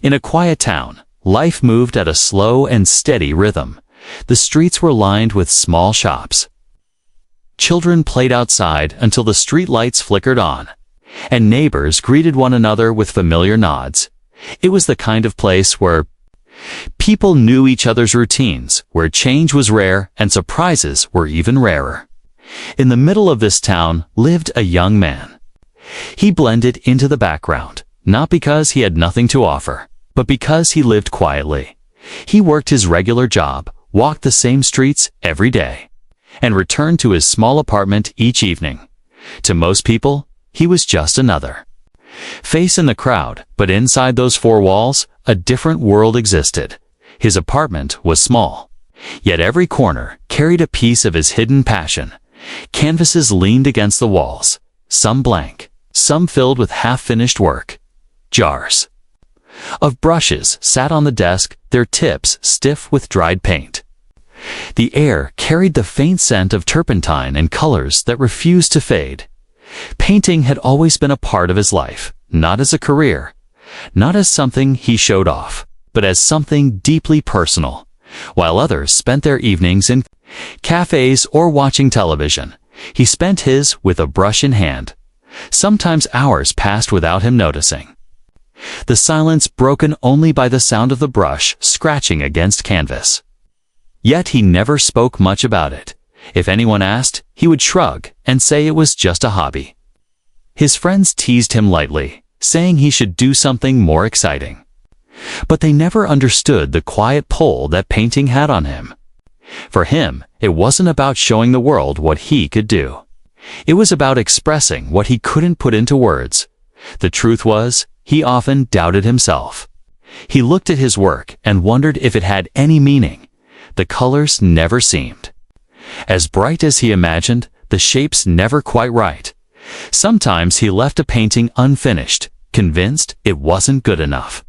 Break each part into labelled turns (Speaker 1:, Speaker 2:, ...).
Speaker 1: In a quiet town, life moved at a slow and steady rhythm. The streets were lined with small shops. Children played outside until the street lights flickered on, and neighbors greeted one another with familiar nods. It was the kind of place where people knew each other's routines, where change was rare and surprises were even rarer. In the middle of this town lived a young man. He blended into the background, not because he had nothing to offer, but because he lived quietly. He worked his regular job, walked the same streets every day, and returned to his small apartment each evening. To most people, he was just another face in the crowd, but inside those four walls, a different world existed. His apartment was small, yet every corner carried a piece of his hidden passion. Canvases leaned against the walls, some blank, some filled with half-finished work. Jars of brushes sat on the desk, their tips stiff with dried paint. The air carried the faint scent of turpentine and colors that refused to fade. Painting had always been a part of his life, not as a career, not as something he showed off, but as something deeply personal. While others spent their evenings in cafes or watching television, he spent his with a brush in hand. Sometimes hours passed without him noticing. The silence broken only by the sound of the brush scratching against canvas. Yet he never spoke much about it. If anyone asked, he would shrug and say it was just a hobby. His friends teased him lightly, saying he should do something more exciting. But they never understood the quiet pull that painting had on him. For him, it wasn't about showing the world what he could do. It was about expressing what he couldn't put into words. The truth was, he often doubted himself. He looked at his work and wondered if it had any meaning. The colors never seemed as bright as he imagined, the shapes never quite right. Sometimes he left a painting unfinished, convinced it wasn't good enough.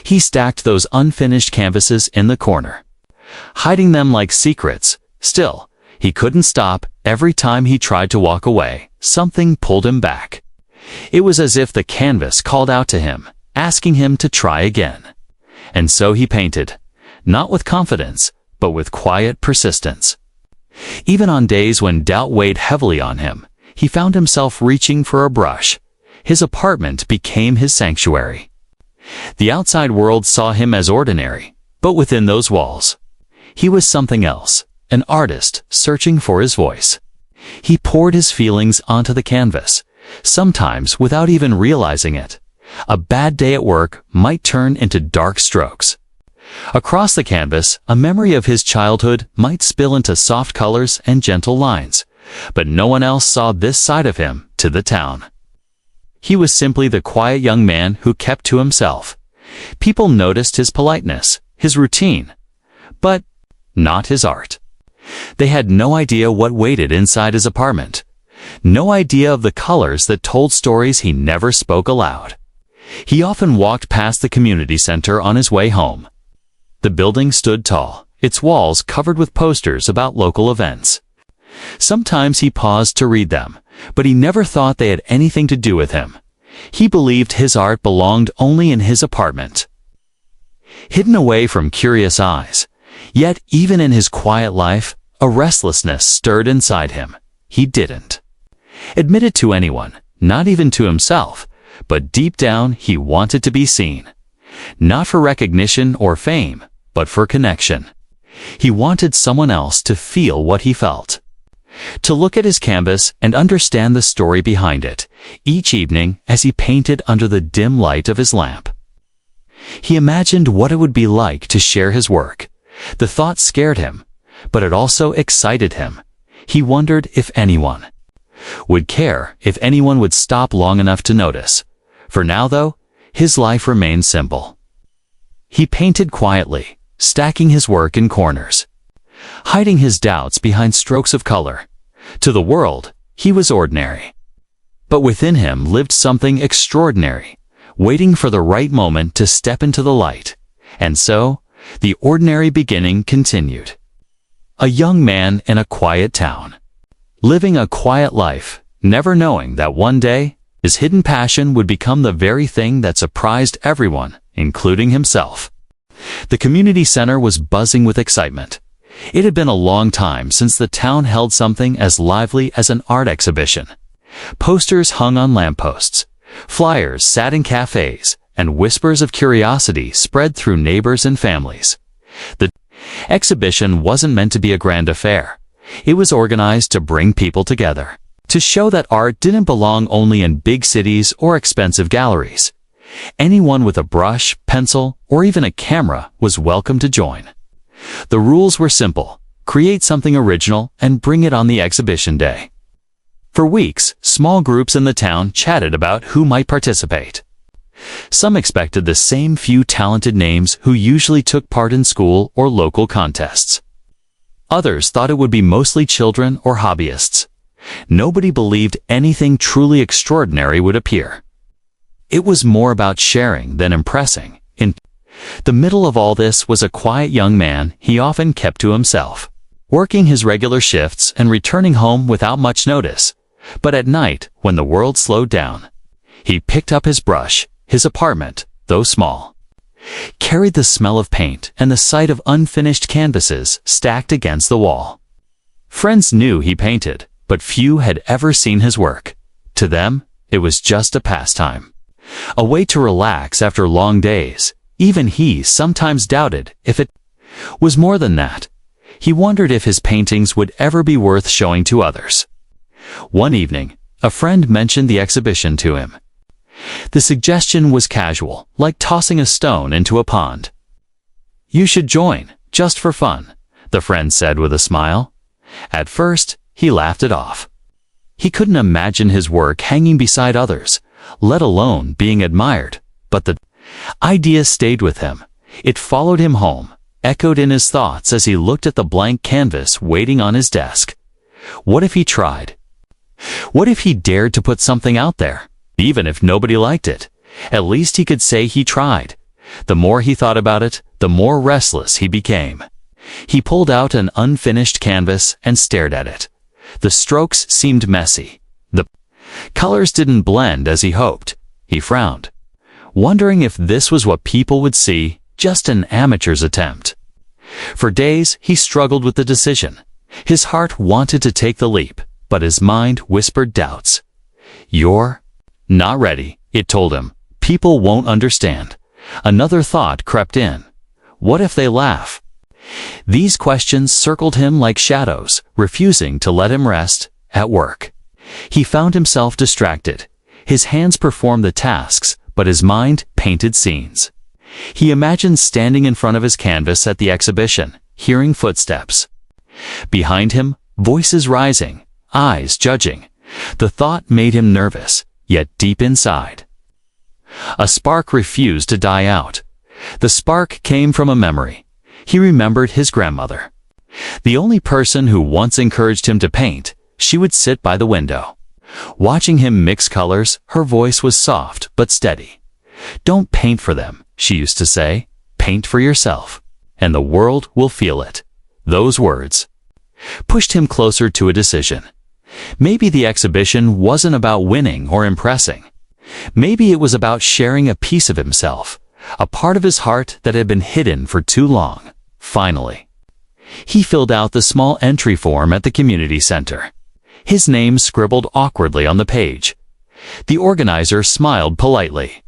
Speaker 1: He stacked those unfinished canvases in the corner, hiding them like secrets. Still, he couldn't stop. Every time he tried to walk away, something pulled him back. It was as if the canvas called out to him, asking him to try again. And so he painted, not with confidence, but with quiet persistence. Even on days when doubt weighed heavily on him, he found himself reaching for a brush. His apartment became his sanctuary. The outside world saw him as ordinary, but within those walls, he was something else, an artist searching for his voice. He poured his feelings onto the canvas, sometimes without even realizing it. A bad day at work might turn into dark strokes. Across the canvas, a memory of his childhood might spill into soft colors and gentle lines, but no one else saw this side of him to the town. He was simply the quiet young man who kept to himself. People noticed his politeness, his routine, but not his art. They had no idea what waited inside his apartment, no idea of the colors that told stories he never spoke aloud. He often walked past the community center on his way home. The building stood tall, its walls covered with posters about local events. Sometimes he paused to read them, but he never thought they had anything to do with him. He believed his art belonged only in his apartment, hidden away from curious eyes. Yet even in his quiet life, a restlessness stirred inside him. He didn't admit it to anyone, not even to himself, but deep down he wanted to be seen. Not for recognition or fame, but for connection. He wanted someone else to feel what he felt, to look at his canvas and understand the story behind it. Each evening, as he painted under the dim light of his lamp, he imagined what it would be like to share his work. The thought scared him, but it also excited him. He wondered if anyone would care, if anyone would stop long enough to notice. For now, though, his life remained simple. He painted quietly, stacking his work in corners, hiding his doubts behind strokes of color. To the world, he was ordinary. But within him lived something extraordinary, waiting for the right moment to step into the light. And so, the ordinary beginning continued. A young man in a quiet town, living a quiet life, never knowing that one day, his hidden passion would become the very thing that surprised everyone including himself. The community center was buzzing with excitement. It had been a long time since the town held something as lively as an art exhibition. Posters hung on lampposts, flyers sat in cafes, and whispers of curiosity spread through neighbors and families. The exhibition wasn't meant to be a grand affair. It was organized to bring people together, to show that art didn't belong only in big cities or expensive galleries. Anyone with a brush, pencil, or even a camera was welcome to join. The rules were simple: create something original and bring it on the exhibition day. For weeks, small groups in the town chatted about who might participate. Some expected the same few talented names who usually took part in school or local contests. Others thought it would be mostly children or hobbyists. Nobody believed anything truly extraordinary would appear. It was more about sharing than impressing. In the middle of all this was a quiet young man he often kept to himself, working his regular shifts and returning home without much notice. But at night, when the world slowed down, he picked up his brush. His apartment, though small, carried the smell of paint and the sight of unfinished canvases stacked against the wall. Friends knew he painted, but few had ever seen his work. To them, it was just a pastime, a way to relax after long days. Even he sometimes doubted if it was more than that. He wondered if his paintings would ever be worth showing to others. One evening, a friend mentioned the exhibition to him. The suggestion was casual, like tossing a stone into a pond. "You should join, just for fun," the friend said with a smile. At first, he laughed it off. He couldn't imagine his work hanging beside others, let alone being admired. But the idea stayed with him. It followed him home, echoed in his thoughts as he looked at the blank canvas waiting on his desk. What if he tried? What if he dared to put something out there? Even if nobody liked it, at least he could say he tried. The more he thought about it, the more restless he became. He pulled out an unfinished canvas and stared at it. The strokes seemed messy. The colors didn't blend as he hoped. He frowned, wondering if this was what people would see, just an amateur's attempt. For days, he struggled with the decision. His heart wanted to take the leap, but his mind whispered doubts. "You're not ready," it told him. "People won't understand." Another thought crept in. What if they laugh? These questions circled him like shadows, refusing to let him rest. At work, he found himself distracted. His hands performed the tasks, but his mind painted scenes. He imagined standing in front of his canvas at the exhibition, hearing footsteps. Behind him, voices rising, eyes judging. The thought made him nervous. Yet deep inside, a spark refused to die out. The spark came from a memory. He remembered his grandmother. The only person who once encouraged him to paint. She would sit by the window, watching him mix colors. Her voice was soft but steady. "Don't paint for them," she used to say. "Paint for yourself, and the world will feel it." Those words pushed him closer to a decision. Maybe the exhibition wasn't about winning or impressing. Maybe it was about sharing a piece of himself, a part of his heart that had been hidden for too long. Finally, he filled out the small entry form at the community center. His name scribbled awkwardly on the page. The organizer smiled politely,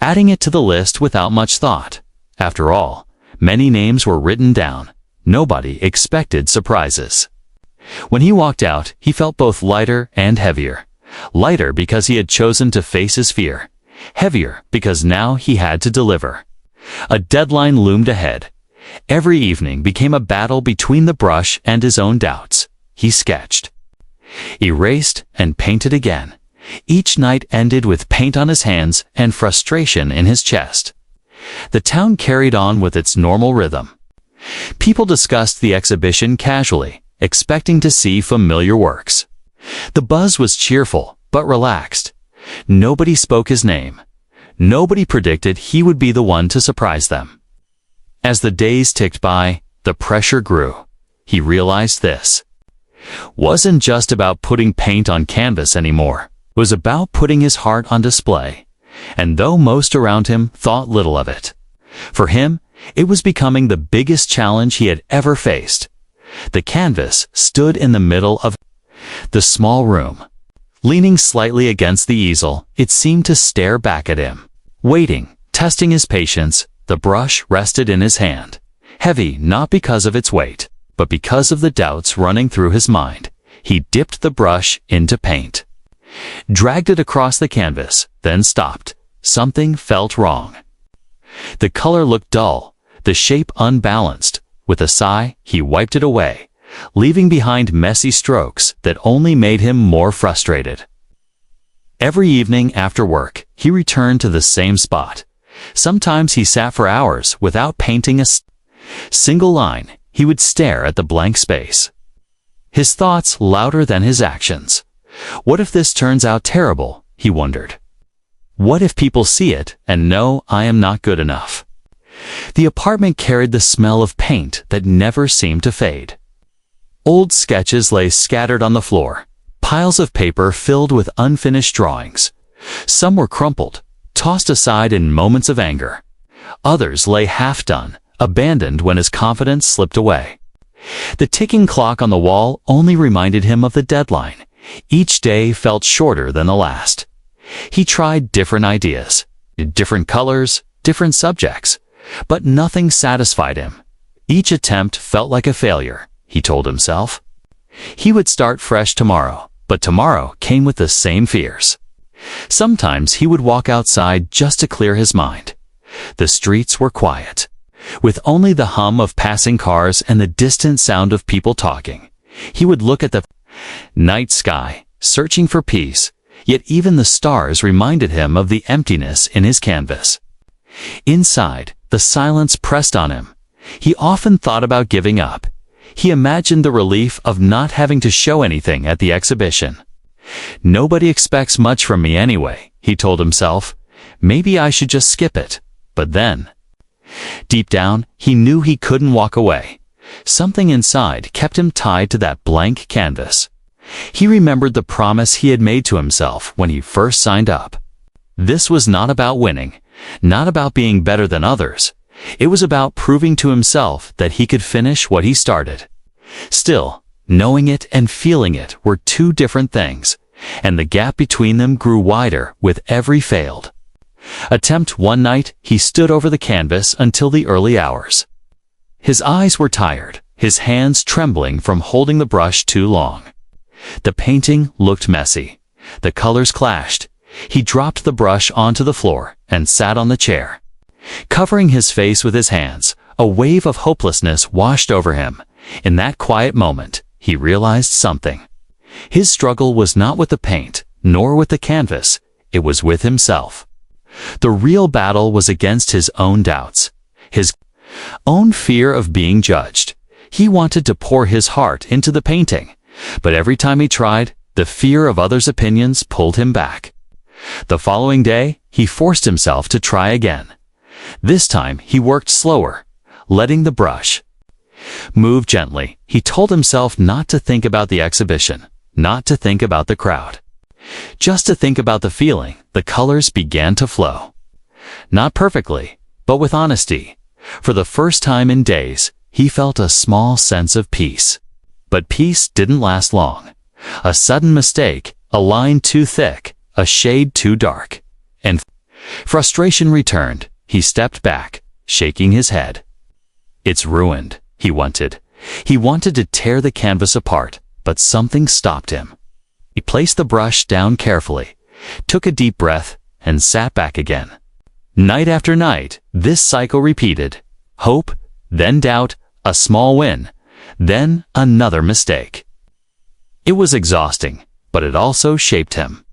Speaker 1: adding it to the list without much thought. After all, many names were written down. Nobody expected surprises. When he walked out, he felt both lighter and heavier. Lighter because he had chosen to face his fear. Heavier because now he had to deliver. A deadline loomed ahead. Every evening became a battle between the brush and his own doubts. He sketched, erased, and painted again. Each night ended with paint on his hands and frustration in his chest. The town carried on with its normal rhythm. People discussed the exhibition casually, expecting to see familiar works. The buzz was cheerful, but relaxed. Nobody spoke his name. Nobody predicted he would be the one to surprise them. As the days ticked by, the pressure grew. He realized this wasn't just about putting paint on canvas anymore. It was about putting his heart on display. And though most around him thought little of it, for him, it was becoming the biggest challenge he had ever faced. The canvas stood in the middle of the small room. Leaning slightly against the easel, it seemed to stare back at him. Waiting, testing his patience, the brush rested in his hand. Heavy not because of its weight, but because of the doubts running through his mind. He dipped the brush into paint, dragged it across the canvas, then stopped. Something felt wrong. The color looked dull, the shape unbalanced. With a sigh, he wiped it away, leaving behind messy strokes that only made him more frustrated. Every evening after work, he returned to the same spot. Sometimes he sat for hours without painting a single line. He would stare at the blank space, his thoughts louder than his actions. What if this turns out terrible? He wondered. What if people see it and know I am not good enough? The apartment carried the smell of paint that never seemed to fade. Old sketches lay scattered on the floor, piles of paper filled with unfinished drawings. Some were crumpled, tossed aside in moments of anger. Others lay half-done, abandoned when his confidence slipped away. The ticking clock on the wall only reminded him of the deadline. Each day felt shorter than the last. He tried different ideas, different colors, different subjects, but nothing satisfied him. Each attempt felt like a failure, he told himself. He would start fresh tomorrow, but tomorrow came with the same fears. Sometimes he would walk outside just to clear his mind. The streets were quiet, with only the hum of passing cars and the distant sound of people talking. He would look at the night sky, searching for peace, yet even the stars reminded him of the emptiness in his canvas. Inside, the silence pressed on him. He often thought about giving up. He imagined the relief of not having to show anything at the exhibition. Nobody expects much from me anyway, he told himself. Maybe I should just skip it. But then, deep down, he knew he couldn't walk away. Something inside kept him tied to that blank canvas. He remembered the promise he had made to himself when he first signed up. This was not about winning, not about being better than others. It was about proving to himself that he could finish what he started. Still, knowing it and feeling it were two different things, and the gap between them grew wider with every failed attempt. One night, he stood over the canvas until the early hours. His eyes were tired, his hands trembling from holding the brush too long. The painting looked messy. The colors clashed. He dropped the brush onto the floor and sat on the chair. Covering his face with his hands, a wave of hopelessness washed over him. In that quiet moment, he realized something. His struggle was not with the paint, nor with the canvas. It was with himself. The real battle was against his own doubts, his own fear of being judged. He wanted to pour his heart into the painting, but every time he tried, the fear of others' opinions pulled him back. The following day, he forced himself to try again. This time, he worked slower, letting the brush move gently. He told himself not to think about the exhibition, not to think about the crowd, just to think about the feeling. The colors began to flow. Not perfectly, but with honesty. For the first time in days, he felt a small sense of peace. But peace didn't last long. A sudden mistake, a line too thick, a shade too dark, and frustration returned. He stepped back, shaking his head. It's ruined, he wanted. He wanted to tear the canvas apart, but something stopped him. He placed the brush down carefully, took a deep breath, and sat back again. Night after night, this cycle repeated. Hope, then doubt, a small win, then another mistake. It was exhausting, but it also shaped him.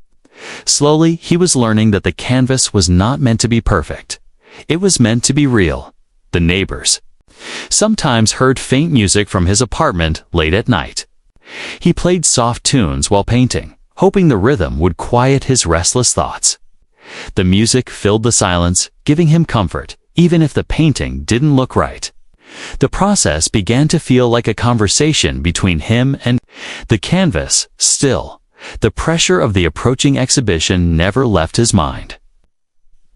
Speaker 1: Slowly, he was learning that the canvas was not meant to be perfect. It was meant to be real. The neighbors sometimes heard faint music from his apartment late at night. He played soft tunes while painting, hoping the rhythm would quiet his restless thoughts. The music filled the silence, giving him comfort, even if the painting didn't look right. The process began to feel like a conversation between him and the canvas. Still, the pressure of the approaching exhibition never left his mind.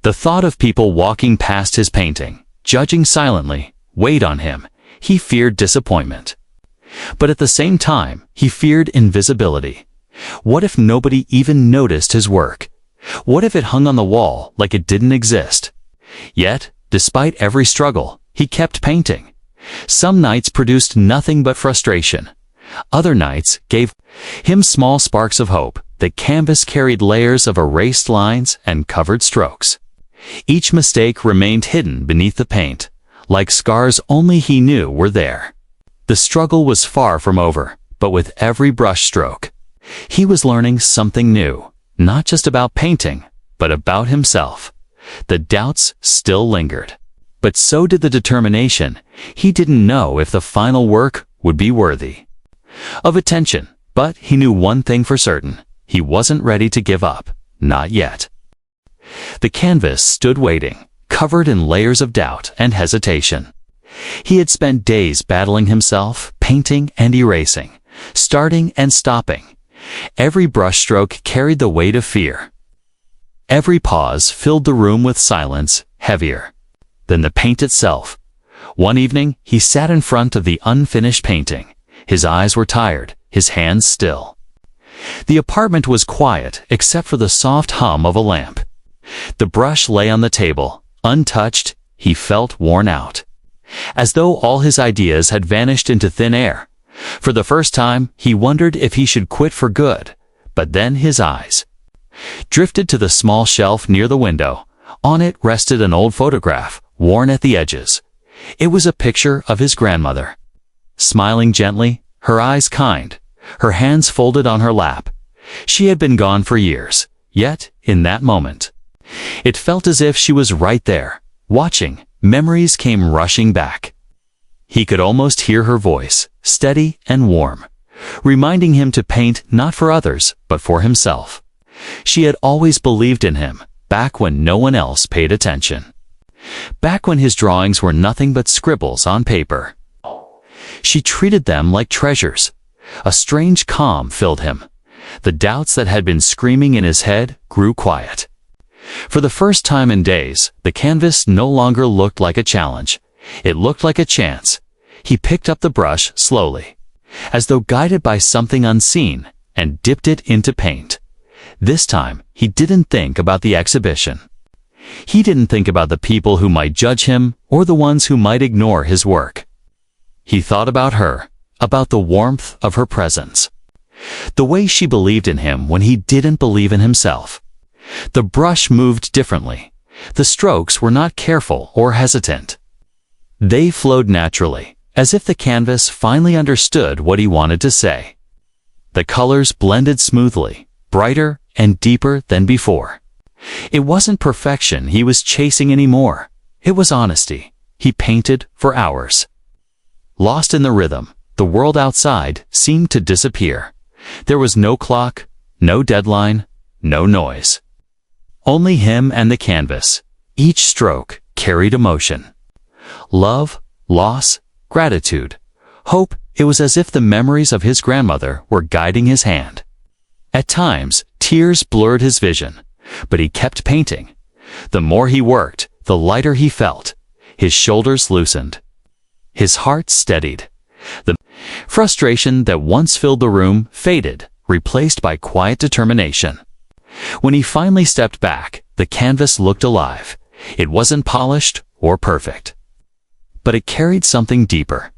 Speaker 1: The thought of people walking past his painting, judging silently, weighed on him. He feared disappointment. But at the same time, he feared invisibility. What if nobody even noticed his work? What if it hung on the wall like it didn't exist? Yet, despite every struggle, he kept painting. Some nights produced nothing but frustration. Other nights gave him small sparks of hope. The canvas carried layers of erased lines and covered strokes. Each mistake remained hidden beneath the paint, like scars only he knew were there. The struggle was far from over, but with every brush stroke, he was learning something new, not just about painting, but about himself. The doubts still lingered, but so did the determination. He didn't know if the final work would be worthy of attention, but he knew one thing for certain. He wasn't ready to give up, not yet. The canvas stood waiting, covered in layers of doubt and hesitation. He had spent days battling himself, painting and erasing, starting and stopping. Every brushstroke carried the weight of fear. Every pause filled the room with silence, heavier than the paint itself. One evening, he sat in front of the unfinished painting. His eyes were tired, his hands still. The apartment was quiet except for the soft hum of a lamp. The brush lay on the table, untouched. He felt worn out, as though all his ideas had vanished into thin air. For the first time, he wondered if he should quit for good, but then his eyes drifted to the small shelf near the window. On it rested an old photograph, worn at the edges. It was a picture of his grandmother, smiling gently, her eyes kind, her hands folded on her lap. She had been gone for years, yet, in that moment, it felt as if she was right there, watching. Memories came rushing back. He could almost hear her voice, steady and warm, reminding him to paint not for others, but for himself. She had always believed in him, back when no one else paid attention. Back when his drawings were nothing but scribbles on paper. She treated them like treasures. A strange calm filled him. The doubts that had been screaming in his head grew quiet. For the first time in days, the canvas no longer looked like a challenge. It looked like a chance. He picked up the brush slowly, as though guided by something unseen, and dipped it into paint. This time, he didn't think about the exhibition. He didn't think about the people who might judge him or the ones who might ignore his work. He thought about her, about the warmth of her presence, the way she believed in him when he didn't believe in himself. The brush moved differently. The strokes were not careful or hesitant. They flowed naturally, as if the canvas finally understood what he wanted to say. The colors blended smoothly, brighter and deeper than before. It wasn't perfection he was chasing anymore. It was honesty. He painted for hours. Lost in the rhythm, the world outside seemed to disappear. There was no clock, no deadline, no noise. Only him and the canvas. Each stroke carried emotion. Love, loss, gratitude, hope. It was as if the memories of his grandmother were guiding his hand. At times, tears blurred his vision, but he kept painting. The more he worked, the lighter he felt. His shoulders loosened. His heart steadied. The frustration that once filled the room faded, replaced by quiet determination. When he finally stepped back, the canvas looked alive. It wasn't polished or perfect, but it carried something deeper.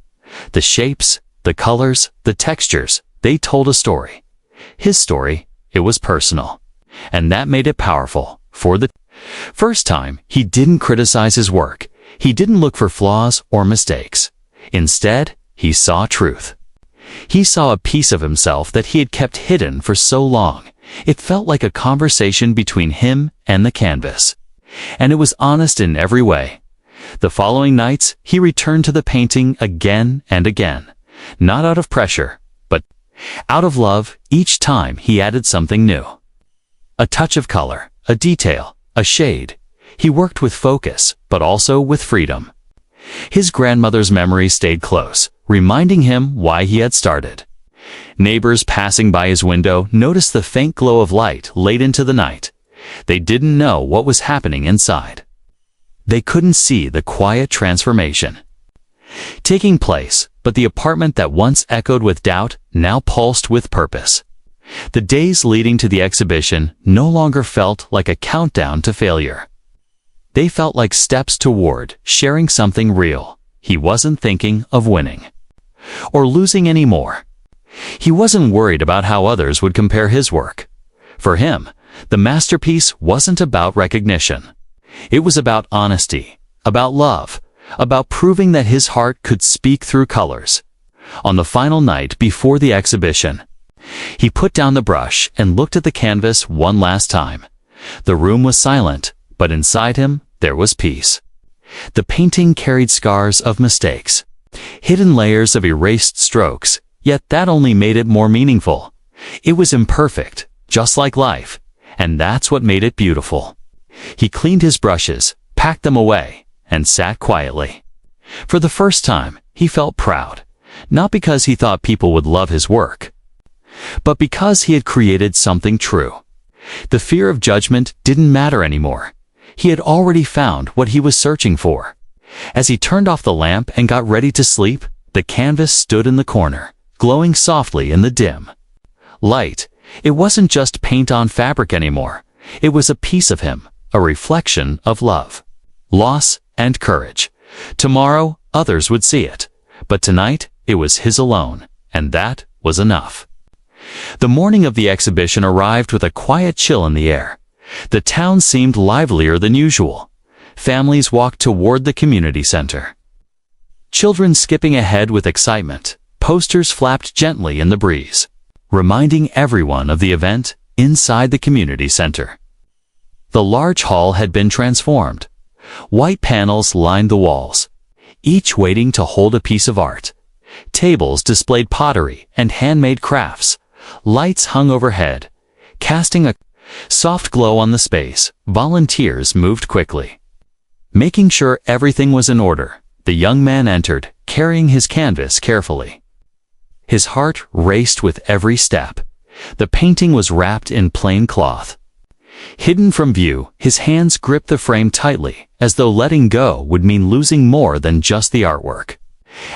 Speaker 1: The shapes, the colors, the textures, they told a story. His story, it was personal, and that made it powerful. For the first time, he didn't criticize his work. He didn't look for flaws or mistakes. Instead, he saw truth. He saw a piece of himself that he had kept hidden for so long. It felt like a conversation between him and the canvas, and it was honest in every way. The following nights, he returned to the painting again and again, not out of pressure, but out of love. Each time he added something new. A touch of color, a detail, a shade. He worked with focus, but also with freedom. His grandmother's memory stayed close, reminding him why he had started. Neighbors passing by his window noticed the faint glow of light late into the night. They didn't know what was happening inside. They couldn't see the quiet transformation taking place, but the apartment that once echoed with doubt now pulsed with purpose. The days leading to the exhibition no longer felt like a countdown to failure. They felt like steps toward sharing something real. He wasn't thinking of winning or losing anymore. He wasn't worried about how others would compare his work. For him, the masterpiece wasn't about recognition. It was about honesty, about love, about proving that his heart could speak through colors. On the final night before the exhibition, he put down the brush and looked at the canvas one last time. The room was silent, but inside him there was peace. The painting carried scars of mistakes, hidden layers of erased strokes, yet that only made it more meaningful. It was imperfect, just like life, and that's what made it beautiful. He cleaned his brushes, packed them away, and sat quietly. For the first time, he felt proud, not because he thought people would love his work, but because he had created something true. The fear of judgment didn't matter anymore. He had already found what he was searching for. As he turned off the lamp and got ready to sleep, the canvas stood in the corner, glowing softly in the dim light. It wasn't just paint on fabric anymore. It was a piece of him, a reflection of love, loss, and courage. Tomorrow, others would see it, but tonight, it was his alone, and that was enough. The morning of the exhibition arrived with a quiet chill in the air. The town seemed livelier than usual. Families walked toward the community center, children skipping ahead with excitement. Posters flapped gently in the breeze, reminding everyone of the event inside the community center. The large hall had been transformed. White panels lined the walls, each waiting to hold a piece of art. Tables displayed pottery and handmade crafts. Lights hung overhead, casting a soft glow on the space. Volunteers moved quickly, making sure everything was in order. The young man entered, carrying his canvas carefully. His heart raced with every step. The painting was wrapped in plain cloth. Hidden from view, his hands gripped the frame tightly, as though letting go would mean losing more than just the artwork.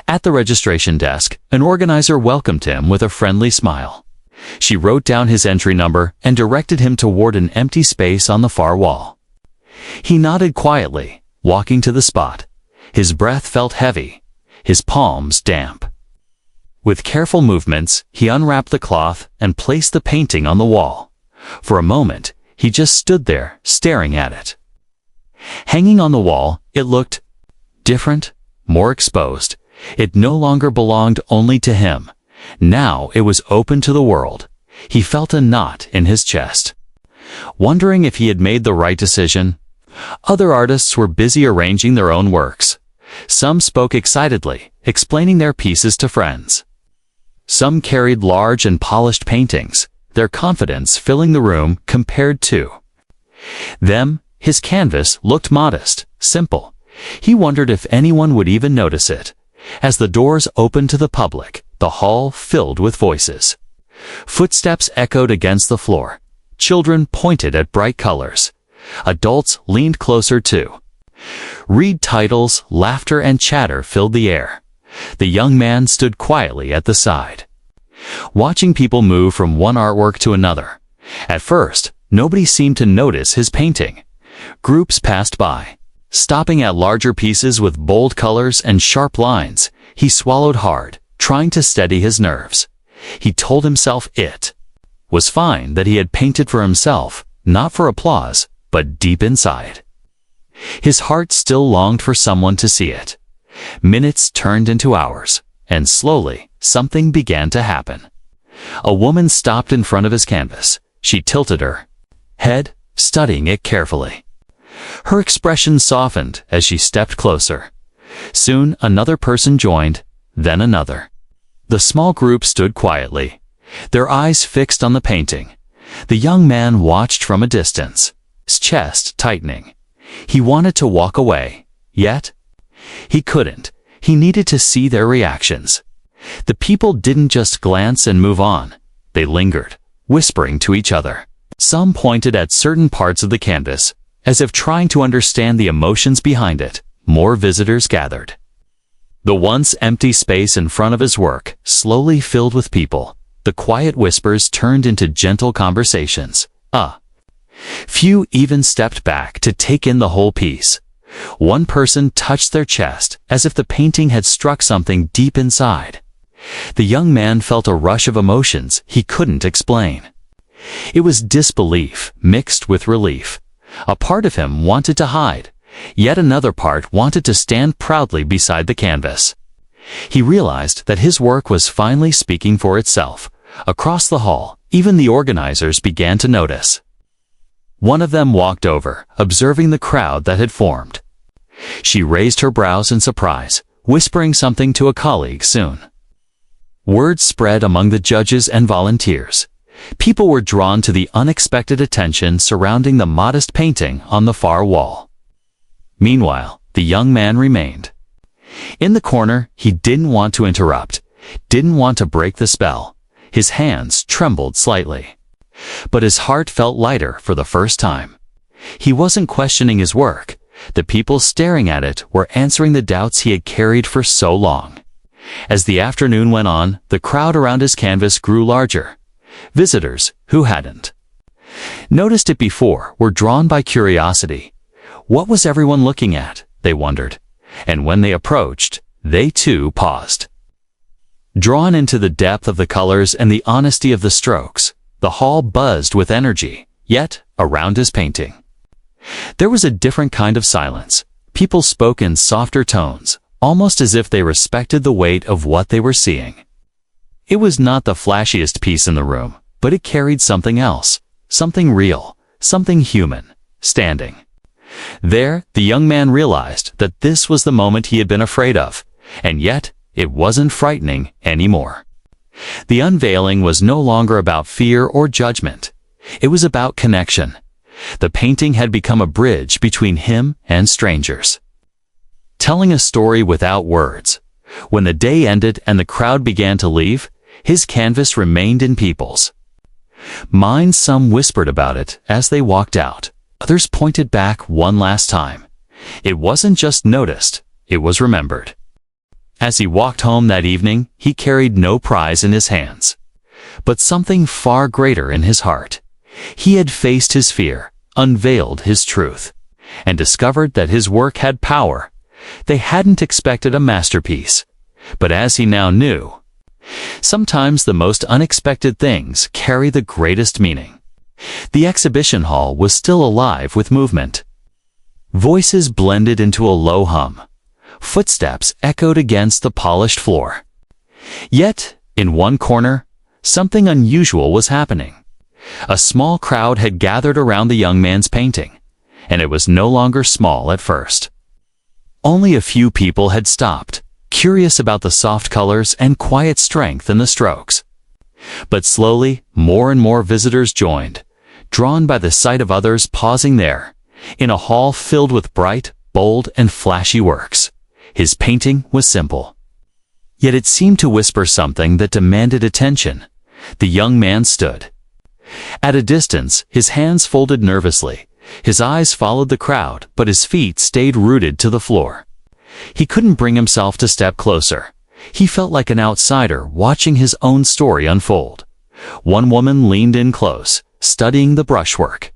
Speaker 1: At the registration desk, an organizer welcomed him with a friendly smile. She wrote down his entry number and directed him toward an empty space on the far wall. He nodded quietly, walking to the spot. His breath felt heavy, his palms damp. With careful movements, he unwrapped the cloth and placed the painting on the wall. For a moment, he just stood there, staring at it. Hanging on the wall, it looked different, more exposed. It no longer belonged only to him. Now it was open to the world. He felt a knot in his chest, wondering if he had made the right decision. Other artists were busy arranging their own works. Some spoke excitedly, explaining their pieces to friends. Some carried large and polished paintings, their confidence filling the room compared to them. His canvas looked modest, simple. He wondered if anyone would even notice it. As the doors opened to the public, the hall filled with voices. Footsteps echoed against the floor. Children pointed at bright colors. Adults leaned closer too. Read titles, laughter, and chatter filled the air. The young man stood quietly at the side, watching people move from one artwork to another. At first, nobody seemed to notice his painting. Groups passed by, stopping at larger pieces with bold colors and sharp lines. He swallowed hard, trying to steady his nerves. He told himself it was fine that he had painted for himself, not for applause, but deep inside. His heart still longed for someone to see it. Minutes turned into hours, and slowly, something began to happen. A woman stopped in front of his canvas. She tilted her head, studying it carefully. Her expression softened as she stepped closer. Soon another person joined, then another. The small group stood quietly, their eyes fixed on the painting. The young man watched from a distance, his chest tightening. He wanted to walk away, yet he couldn't. He needed to see their reactions. The people didn't just glance and move on. They lingered, whispering to each other. Some pointed at certain parts of the canvas, as if trying to understand the emotions behind it. More visitors gathered. The once empty space in front of his work slowly filled with people. The quiet whispers turned into gentle conversations. Few even stepped back to take in the whole piece. One person touched their chest as if the painting had struck something deep inside. The young man felt a rush of emotions he couldn't explain. It was disbelief mixed with relief. A part of him wanted to hide, yet another part wanted to stand proudly beside the canvas. He realized that his work was finally speaking for itself. Across the hall, even the organizers began to notice. One of them walked over, observing the crowd that had formed. She raised her brows in surprise, whispering something to a colleague soon. Word spread among the judges and volunteers. People were drawn to the unexpected attention surrounding the modest painting on the far wall. Meanwhile, the young man remained. In the corner, he didn't want to interrupt, didn't want to break the spell. His hands trembled slightly. But his heart felt lighter for the first time. He wasn't questioning his work. The people staring at it were answering the doubts he had carried for so long. As the afternoon went on, the crowd around his canvas grew larger. Visitors, who hadn't noticed it before, were drawn by curiosity. What was everyone looking at, they wondered, and when they approached, they too paused. Drawn into the depth of the colors and the honesty of the strokes, the hall buzzed with energy, yet, around his painting, there was a different kind of silence. People spoke in softer tones, almost as if they respected the weight of what they were seeing. It was not the flashiest piece in the room, but it carried something else, something real, something human, standing. There, the young man realized that this was the moment he had been afraid of, and yet it wasn't frightening anymore. The unveiling was no longer about fear or judgment. It was about connection. The painting had become a bridge between him and strangers, telling a story without words. When the day ended and the crowd began to leave, his canvas remained in people's minds. Some whispered about it as they walked out. Others pointed back one last time. It wasn't just noticed, it was remembered. As he walked home that evening, he carried no prize in his hands, but something far greater in his heart. He had faced his fear, unveiled his truth, and discovered that his work had power. They hadn't expected a masterpiece, but as he now knew, sometimes the most unexpected things carry the greatest meaning. The exhibition hall was still alive with movement. Voices blended into a low hum. Footsteps echoed against the polished floor. Yet, in one corner, something unusual was happening. A small crowd had gathered around the young man's painting, and it was no longer small at first. Only a few people had stopped, curious about the soft colors and quiet strength in the strokes. But slowly, more and more visitors joined, drawn by the sight of others pausing there, in a hall filled with bright, bold, and flashy works. His painting was simple, yet it seemed to whisper something that demanded attention. The young man stood at a distance, his hands folded nervously. His eyes followed the crowd, but his feet stayed rooted to the floor. He couldn't bring himself to step closer. He felt like an outsider watching his own story unfold. One woman leaned in close, studying the brushwork.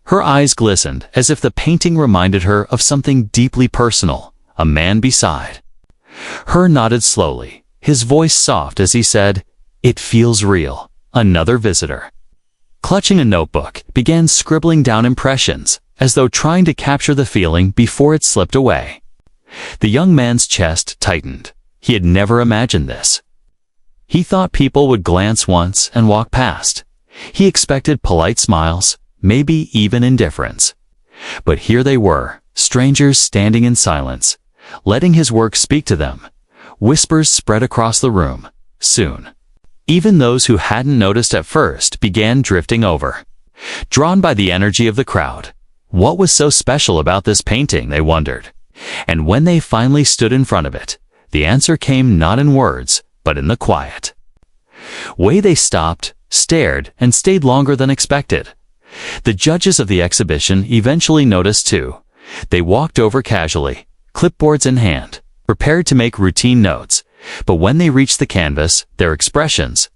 Speaker 1: Her eyes glistened as if the painting reminded her of something deeply personal. A man beside her nodded slowly, his voice soft as he said, "It feels real." Another visitor, clutching a notebook, began scribbling down impressions, as though trying to capture the feeling before it slipped away. The young man's chest tightened. He had never imagined this. He thought people would glance once and walk past. He expected polite smiles, maybe even indifference. But here they were, strangers standing in silence, letting his work speak to them. Whispers spread across the room. Soon, even those who hadn't noticed at first began drifting over, drawn by the energy of the crowd. What was so special about this painting, they wondered. And when they finally stood in front of it, the answer came not in words, but in the quiet way. They stopped, stared, and stayed longer than expected. The judges of the exhibition eventually noticed too. They walked over casually, clipboards in hand, prepared to make routine notes, but when they reached the canvas, their expressions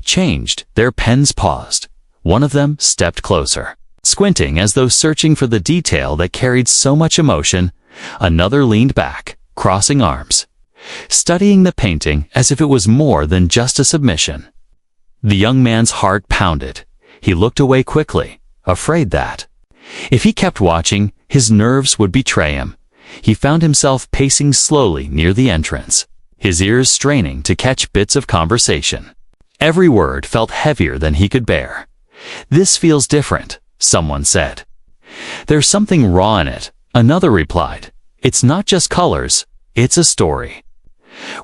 Speaker 1: changed. Their pens paused. One of them stepped closer, squinting as though searching for the detail that carried so much emotion. Another leaned back, crossing arms, studying the painting as if it was more than just a submission. The young man's heart pounded. He looked away quickly, afraid that, if he kept watching, his nerves would betray him. He found himself pacing slowly near the entrance, his ears straining to catch bits of conversation. Every word felt heavier than he could bear. "This feels different," someone said. "There's something raw in it," another replied. "It's not just colors, it's a story,"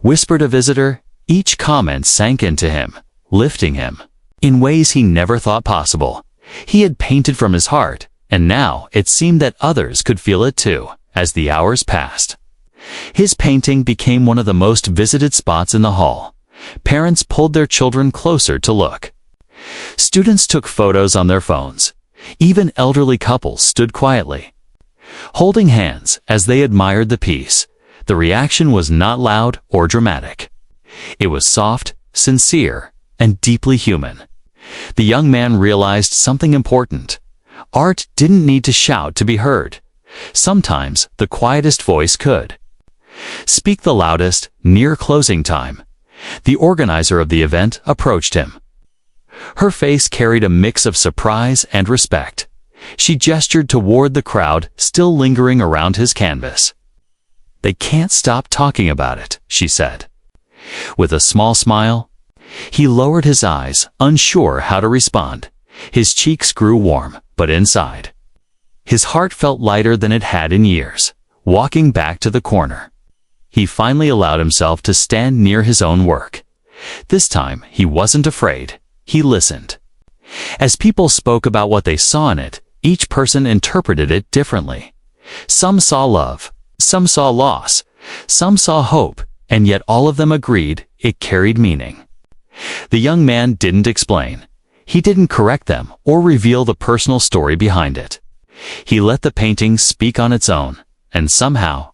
Speaker 1: whispered a visitor. Each comment sank into him, lifting him in ways he never thought possible. He had painted from his heart, and now it seemed that others could feel it too. As the hours passed, his painting became one of the most visited spots in the hall. Parents pulled their children closer to look. Students took photos on their phones. Even elderly couples stood quietly, holding hands as they admired the piece. The reaction was not loud or dramatic. It was soft, sincere, and deeply human. The young man realized something important. Art didn't need to shout to be heard. Sometimes the quietest voice could speak the loudest. Near closing time, the organizer of the event approached him. Her face carried a mix of surprise and respect. She gestured toward the crowd still lingering around his canvas. "They can't stop talking about it," she said. With a small smile, he lowered his eyes, unsure how to respond. His cheeks grew warm, but inside, his heart felt lighter than it had in years. Walking back to the corner, he finally allowed himself to stand near his own work. This time, he wasn't afraid. He listened. As people spoke about what they saw in it, each person interpreted it differently. Some saw love, some saw loss, some saw hope, and yet all of them agreed it carried meaning. The young man didn't explain. He didn't correct them or reveal the personal story behind it. He let the painting speak on its own, and somehow,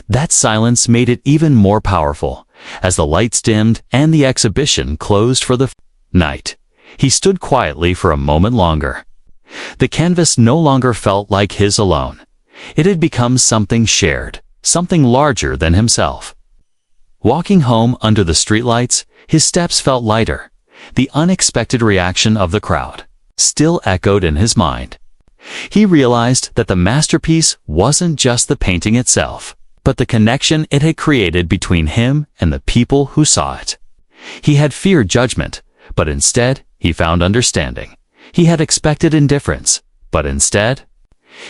Speaker 1: that silence made it even more powerful. As the lights dimmed and the exhibition closed for the night, he stood quietly for a moment longer. The canvas no longer felt like his alone. It had become something shared, something larger than himself. Walking home under the streetlights, his steps felt lighter. The unexpected reaction of the crowd still echoed in his mind. He realized that the masterpiece wasn't just the painting itself, but the connection it had created between him and the people who saw it. He had feared judgment, but instead he found understanding. He had expected indifference, but instead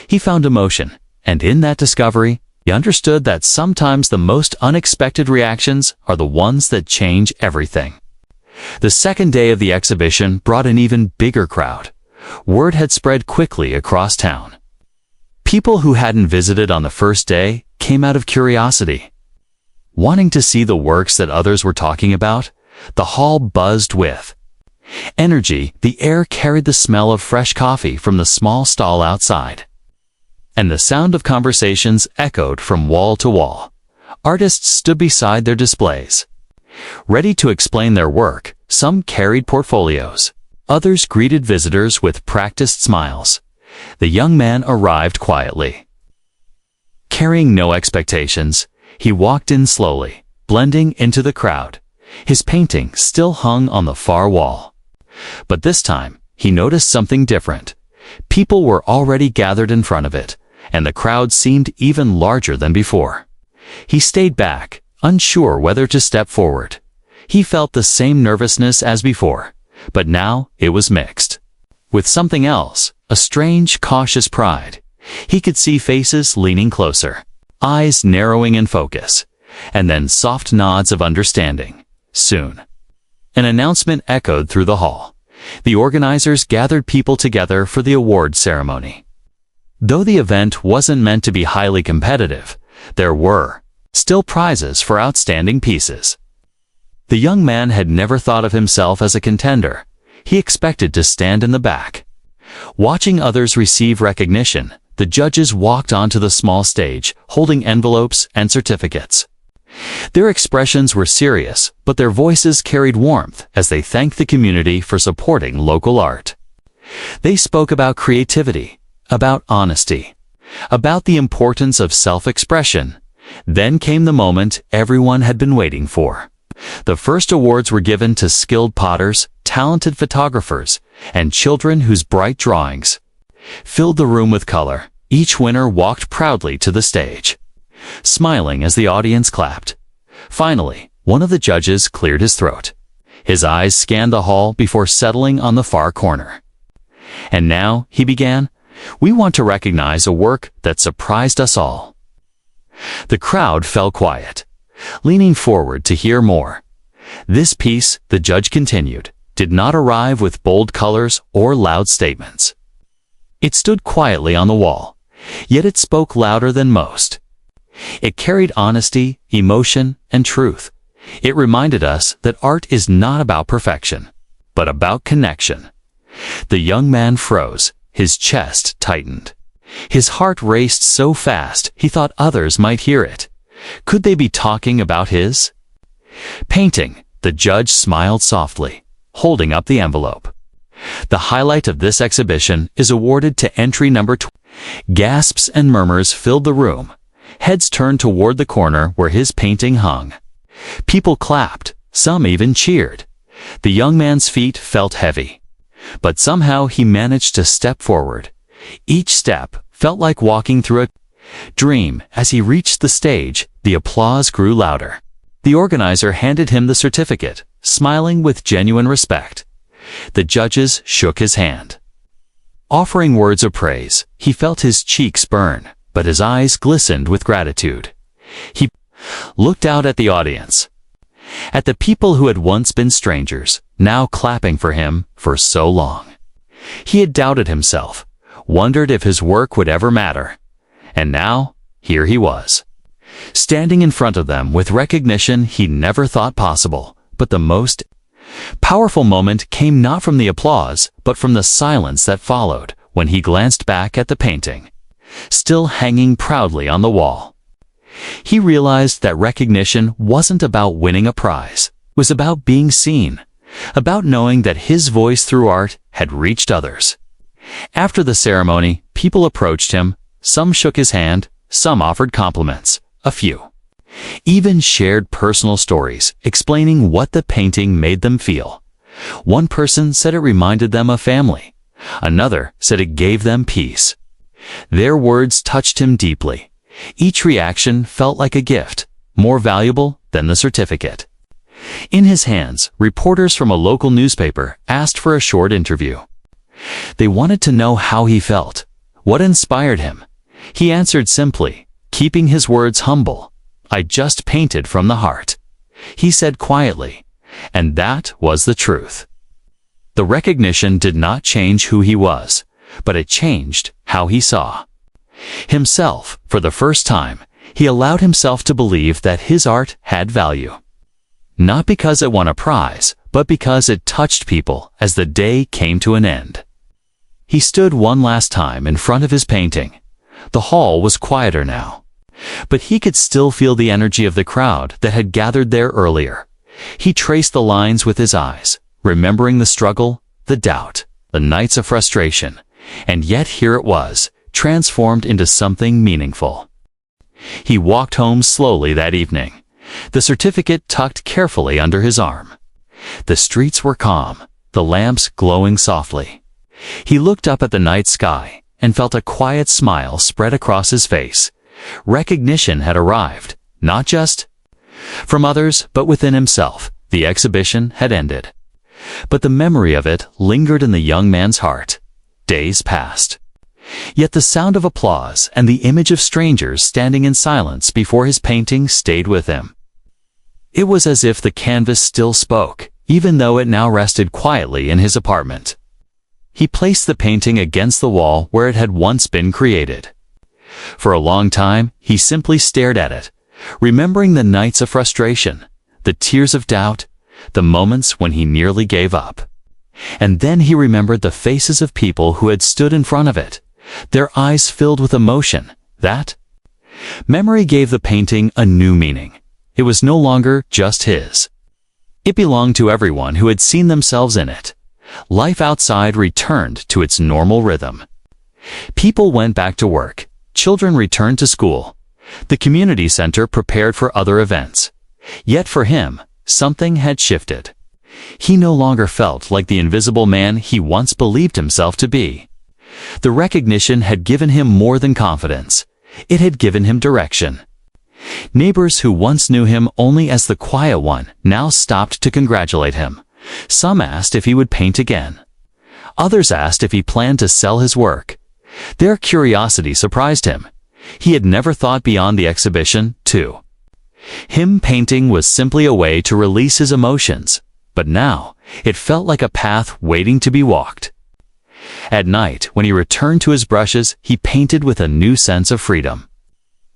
Speaker 1: he found emotion. And in that discovery, he understood that sometimes the most unexpected reactions are the ones that change everything. The second day of the exhibition brought an even bigger crowd. Word had spread quickly across town. People who hadn't visited on the first day came out of curiosity, wanting to see the works that others were talking about. The hall buzzed with energy. The air carried the smell of fresh coffee from the small stall outside, and the sound of conversations echoed from wall to wall. Artists stood beside their displays, ready to explain their work. Some carried portfolios. Others greeted visitors with practiced smiles. The young man arrived quietly. Carrying no expectations, he walked in slowly, blending into the crowd. His painting still hung on the far wall. But this time, he noticed something different. People were already gathered in front of it, and the crowd seemed even larger than before. He stayed back, unsure whether to step forward. He felt the same nervousness as before, but now it was mixed with something else, a strange, cautious pride. He could see faces leaning closer, eyes narrowing in focus, and then soft nods of understanding. Soon, an announcement echoed through the hall. The organizers gathered people together for the award ceremony. Though the event wasn't meant to be highly competitive, there were still prizes for outstanding pieces. The young man had never thought of himself as a contender. He expected to stand in the back. Watching others receive recognition, the judges walked onto the small stage, holding envelopes and certificates. Their expressions were serious, but their voices carried warmth as they thanked the community for supporting local art. They spoke about creativity, about honesty, about the importance of self-expression. Then came the moment everyone had been waiting for. The first awards were given to skilled potters, talented photographers, and children whose bright drawings filled the room with color. Each winner walked proudly to the stage, smiling as the audience clapped. Finally, one of the judges cleared his throat. His eyes scanned the hall before settling on the far corner. "And now," he began, "we want to recognize a work that surprised us all." The crowd fell quiet, leaning forward to hear more. This piece, the judge continued, did not arrive with bold colors or loud statements. It stood quietly on the wall, yet it spoke louder than most. It carried honesty, emotion, and truth. It reminded us that art is not about perfection, but about connection. The young man froze, his chest tightened. His heart raced so fast he thought others might hear it. Could they be talking about his painting? The judge smiled softly, holding up the envelope. "The highlight of this exhibition is awarded to entry number 20. Gasps and murmurs filled the room. Heads turned toward the corner where his painting hung. People clapped, some even cheered. The young man's feet felt heavy, but somehow he managed to step forward. Each step felt like walking through a dream. As he reached the stage, the applause grew louder. The organizer handed him the certificate, smiling with genuine respect. The judges shook his hand, offering words of praise. He felt his cheeks burn, but his eyes glistened with gratitude. He looked out at the audience, at the people who had once been strangers, now clapping for him for so long. He had doubted himself, wondered if his work would ever matter. And now, here he was, standing in front of them with recognition he never thought possible. But the most powerful moment came not from the applause, but from the silence that followed when he glanced back at the painting, still hanging proudly on the wall. He realized that recognition wasn't about winning a prize. It was about being seen, about knowing that his voice through art had reached others. After the ceremony, people approached him. Some shook his hand, some offered compliments, a few even shared personal stories, explaining what the painting made them feel. One person said it reminded them of family. Another said it gave them peace. Their words touched him deeply. Each reaction felt like a gift, more valuable than the certificate. In his hands, reporters from a local newspaper asked for a short interview. They wanted to know how he felt, what inspired him. He answered simply, keeping his words humble. "I just painted from the heart," he said quietly, and that was the truth. The recognition did not change who he was, but it changed how he saw himself. For the first time, he allowed himself to believe that his art had value. Not because it won a prize, but because it touched people as the day came to an end. He stood one last time in front of his painting. The hall was quieter now, but he could still feel the energy of the crowd that had gathered there earlier. He traced the lines with his eyes, remembering the struggle, the doubt, the nights of frustration, and yet here it was, transformed into something meaningful. He walked home slowly that evening, the certificate tucked carefully under his arm. The streets were calm, the lamps glowing softly. He looked up at the night sky and felt a quiet smile spread across his face. Recognition had arrived, not just from others, but within himself. The exhibition had ended, but the memory of it lingered in the young man's heart. Days passed, yet the sound of applause and the image of strangers standing in silence before his painting stayed with him. It was as if the canvas still spoke, even though it now rested quietly in his apartment. He placed the painting against the wall where it had once been created. For a long time, he simply stared at it, remembering the nights of frustration, the tears of doubt, the moments when he nearly gave up. And then he remembered the faces of people who had stood in front of it, their eyes filled with emotion. That memory gave the painting a new meaning. It was no longer just his. It belonged to everyone who had seen themselves in it. Life outside returned to its normal rhythm. People went back to work. Children returned to school. The community center prepared for other events. Yet for him, something had shifted. He no longer felt like the invisible man he once believed himself to be. The recognition had given him more than confidence. It had given him direction. Neighbors who once knew him only as the quiet one now stopped to congratulate him. Some asked if he would paint again. Others asked if he planned to sell his work. Their curiosity surprised him. He had never thought beyond the exhibition, too. Him painting was simply a way to release his emotions, but now it felt like a path waiting to be walked. At night, when he returned to his brushes, he painted with a new sense of freedom.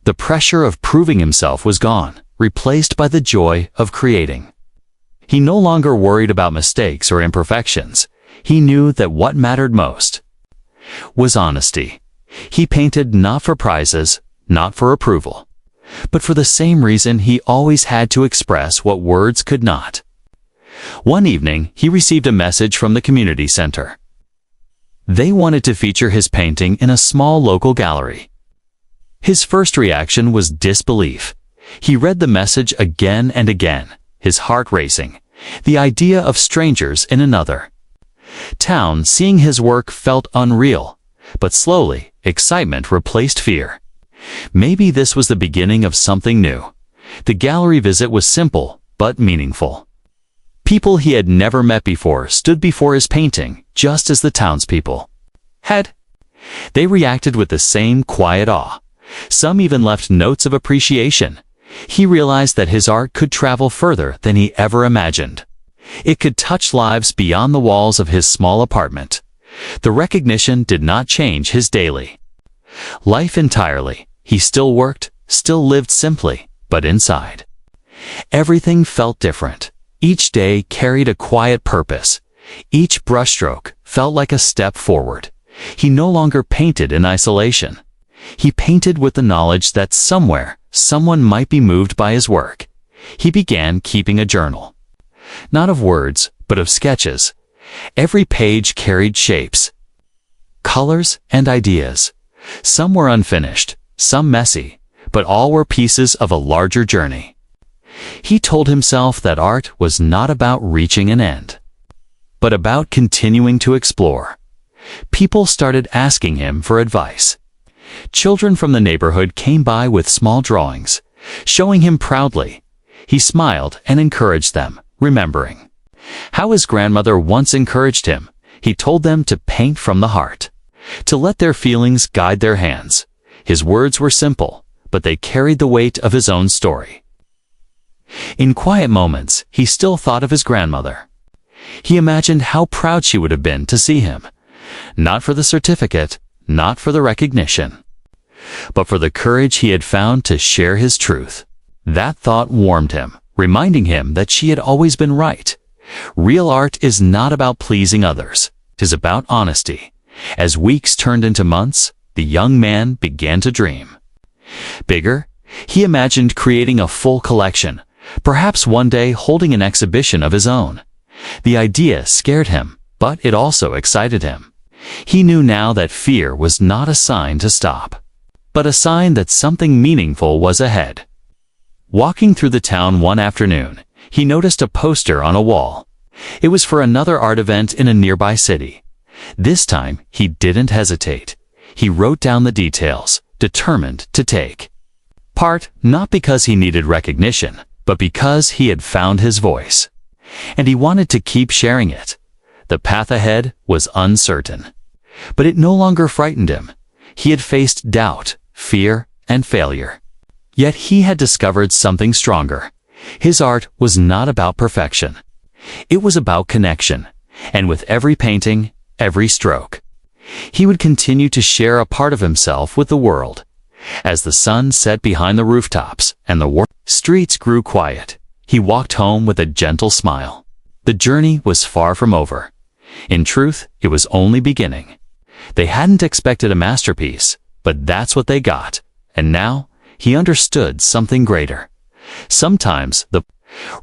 Speaker 1: The pressure of proving himself was gone, replaced by the joy of creating. He no longer worried about mistakes or imperfections. He knew that what mattered most was honesty. He painted not for prizes, not for approval, but for the same reason he always had to express what words could not. One evening, he received a message from the community center. They wanted to feature his painting in a small local gallery. His first reaction was disbelief. He read the message again and again, his heart racing. The idea of strangers in another town seeing his work felt unreal, but slowly, excitement replaced fear. Maybe this was the beginning of something new. The gallery visit was simple, but meaningful. People he had never met before stood before his painting, just as the townspeople had. They reacted with the same quiet awe. Some even left notes of appreciation. He realized that his art could travel further than he ever imagined. It could touch lives beyond the walls of his small apartment. The recognition did not change his daily life entirely. He still worked, still lived simply, but inside, everything felt different. Each day carried a quiet purpose. Each brushstroke felt like a step forward. He no longer painted in isolation. He painted with the knowledge that somewhere, someone might be moved by his work. He began keeping a journal. Not of words, but of sketches. Every page carried shapes, colors, and ideas. Some were unfinished, some messy, but all were pieces of a larger journey. He told himself that art was not about reaching an end, but about continuing to explore. People started asking him for advice. Children from the neighborhood came by with small drawings, showing him proudly. He smiled and encouraged them, remembering how his grandmother once encouraged him. He told them to paint from the heart, to let their feelings guide their hands. His words were simple, but they carried the weight of his own story. In quiet moments, he still thought of his grandmother. He imagined how proud she would have been to see him, not for the certificate, not for the recognition, but for the courage he had found to share his truth. That thought warmed him, reminding him that she had always been right. Real art is not about pleasing others. It is about honesty. As weeks turned into months, the young man began to dream bigger. He imagined creating a full collection, perhaps one day holding an exhibition of his own. The idea scared him, but it also excited him. He knew now that fear was not a sign to stop, but a sign that something meaningful was ahead. Walking through the town one afternoon, he noticed a poster on a wall. It was for another art event in a nearby city. This time, he didn't hesitate. He wrote down the details, determined to take part, not because he needed recognition, but because he had found his voice. And he wanted to keep sharing it. The path ahead was uncertain, but it no longer frightened him. He had faced doubt, fear, and failure. Yet he had discovered something stronger. His art was not about perfection. It was about connection, and with every painting, every stroke, he would continue to share a part of himself with the world. As the sun set behind the rooftops and the streets grew quiet, he walked home with a gentle smile. The journey was far from over. In truth, it was only beginning. They hadn't expected a masterpiece, but that's what they got. And now, he understood something greater. Sometimes, the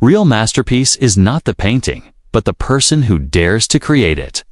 Speaker 1: real masterpiece is not the painting, but the person who dares to create it.